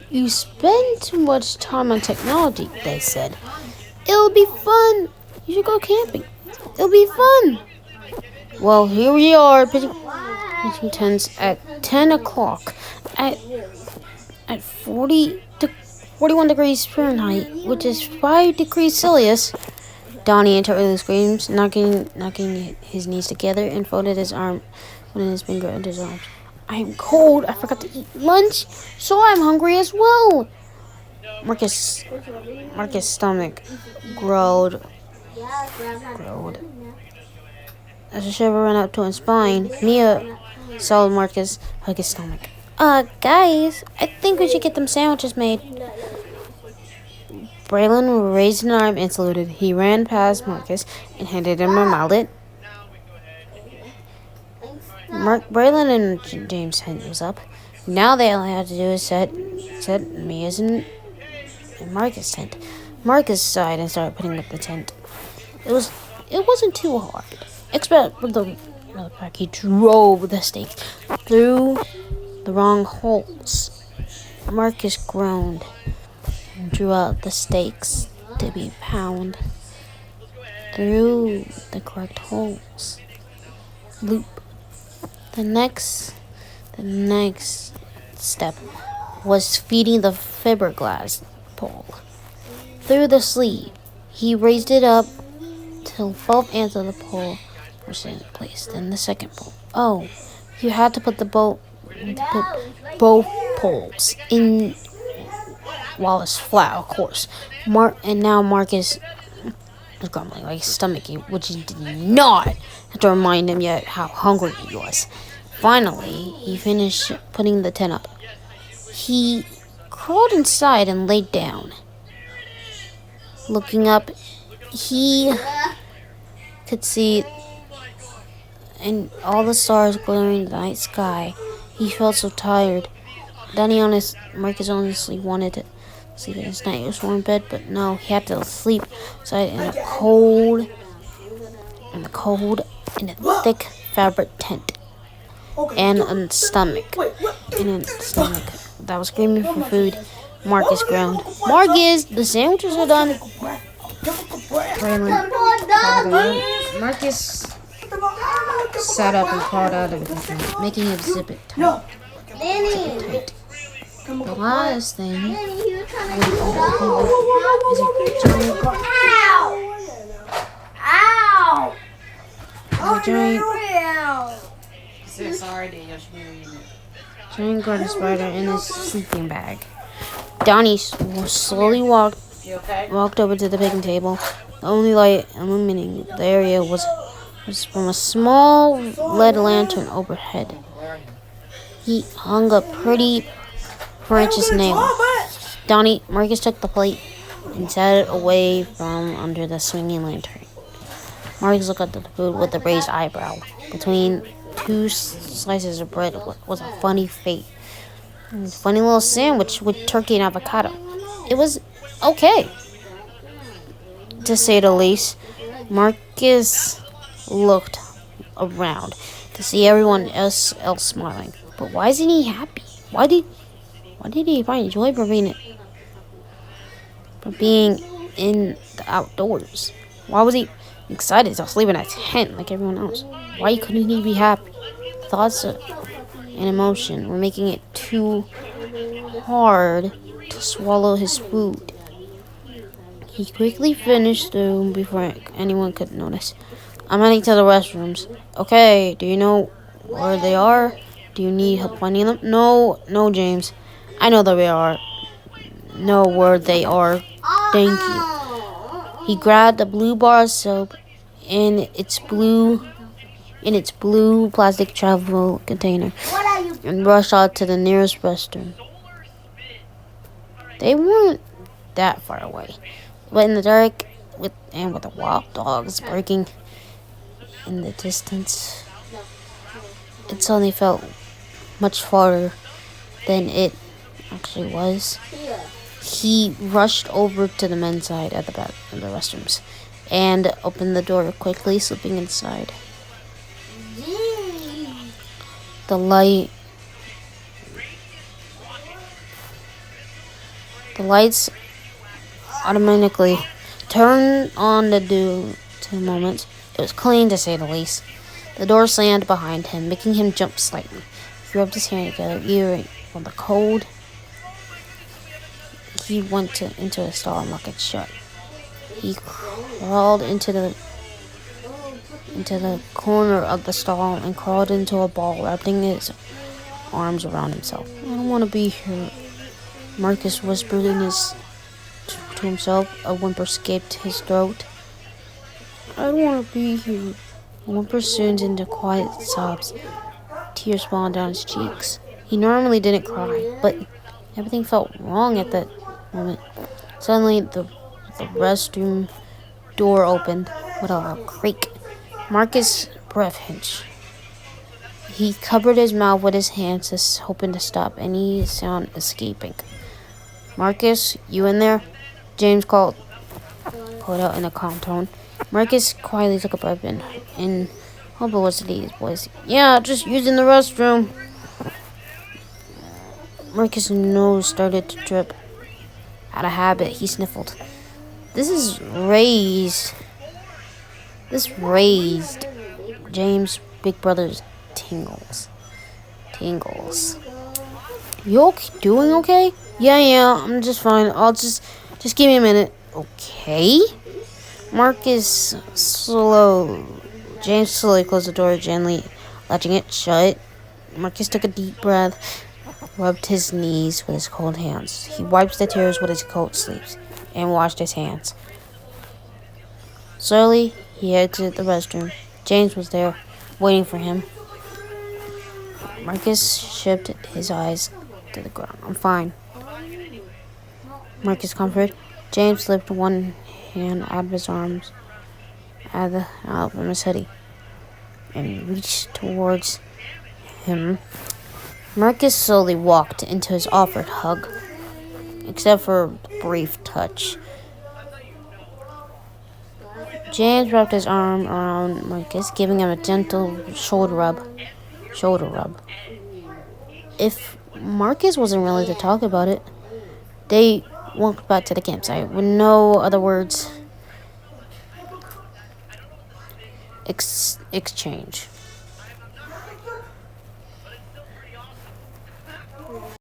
You spend too much time on technology, they said. It'll be fun. You should go camping. It'll be fun. Well, here we are, pitching tents at 10 o'clock at 40 to 41 degrees Fahrenheit, which is 5 degrees Celsius. Donnie interrupted screams, knocking his knees together, and folded his finger under his arms. I'm cold. I forgot to eat lunch, so I'm hungry as well. Marcus' stomach growled. As a shiver ran up to his spine, Mia saw Marcus hug his stomach. Guys, I think we should get them sandwiches made. Braylon raised an arm and saluted. He ran past Marcus and handed him a mallet. Braylon and James' tent was up. Now they all had to do is set Mia's and Marcus' tent. Marcus sighed and started putting up the tent. It wasn't too hard, except for the fact he drove the stakes through the wrong holes. Marcus groaned and drew out the stakes to be pounded through the correct holes. Loop. The next step was feeding the fiberglass pole through the sleeve. He raised it up till both ends of the pole were in place. Then the second pole. Oh, you had to put both poles in while it's flat, of course. And now Marcus was grumbling like his stomach ache, which he did not have to remind him yet how hungry he was. Finally, he finished putting the tent up. He crawled inside and laid down. Looking up, he could see and all the stars glittering in the night sky. He felt so tired. Marcus honestly wanted to sleep in his night-warm bed, but no, he had to sleep outside in a thick fabric tent. And a stomach that was screaming for food. Marcus groaned. Marcus, the sandwiches are done. Marcus sat up and crawled out of the tent, making him zip it tight. The last thing is a giant garden spider in his sleeping bag. Donnie slowly walked over to the picnic table. The only light illuminating the area was from a small lead lantern overhead. He hung a pretty French's nail. Marcus took the plate and set it away from under the swinging lantern. Marcus looked at the food with a raised eyebrow. Between two slices of bread was a funny little sandwich with turkey and avocado. It was okay, to say the least. Marcus looked around to see everyone else smiling. But why isn't he happy? Why did he find joy for being in the outdoors? Why was he excited to sleep in a tent like everyone else? Why couldn't he be happy? Thoughts and emotion were making it too hard to swallow his food. He quickly finished through before anyone could notice. I'm heading to the restrooms. Okay, do you know where they are? Do you need help finding them? No, James. I know where they are. Thank you. He grabbed a blue bar of soap in its blue plastic travel container and rushed out to the nearest restroom. They weren't that far away, but in the dark, with the wild dogs barking in the distance, it suddenly felt much farther than it actually was. He rushed over to the men's side at the back of the restrooms and opened the door quickly, slipping inside. The light The lights automatically turned on due to the moment. It was clean, to say the least. The door slammed behind him, making him jump slightly. He rubbed his hand together, earring on the cold. He went into the stall and locked it shut. He crawled into the corner of the stall and crawled into a ball, wrapping his arms around himself. I don't want to be here, Marcus whispered to himself. A whimper escaped his throat. I don't want to be here. A whimper soon into quiet sobs. Tears falling down his cheeks. He normally didn't cry, but everything felt wrong at that moment. Suddenly, the restroom door opened with a loud creak. Marcus' breath hinched. He covered his mouth with his hands, hoping to stop any sound escaping. Marcus, you in there? James called out in a calm tone. Marcus quietly took a breath in hope it was Lee's voice. Yeah, just using the restroom. Marcus' nose started to drip. Out of habit, he sniffled. This raised James' big brother's tingles. You doing okay? Yeah, I'm just fine. I'll just give me a minute. Okay? James slowly closed the door, gently letting it shut. Marcus took a deep breath, rubbed his knees with his cold hands. He wiped the tears with his coat sleeves and washed his hands. Slowly, he exited the restroom. James was there, waiting for him. Marcus shifted his eyes to the ground. I'm fine, Marcus comforted. James slipped one hand out of his arms, out from his hoodie, and reached towards him. Marcus slowly walked into his offered hug, except for a brief touch. James wrapped his arm around Marcus, giving him a gentle shoulder rub. If Marcus wasn't willing to talk about it, they walked back to the campsite with no other words exchange.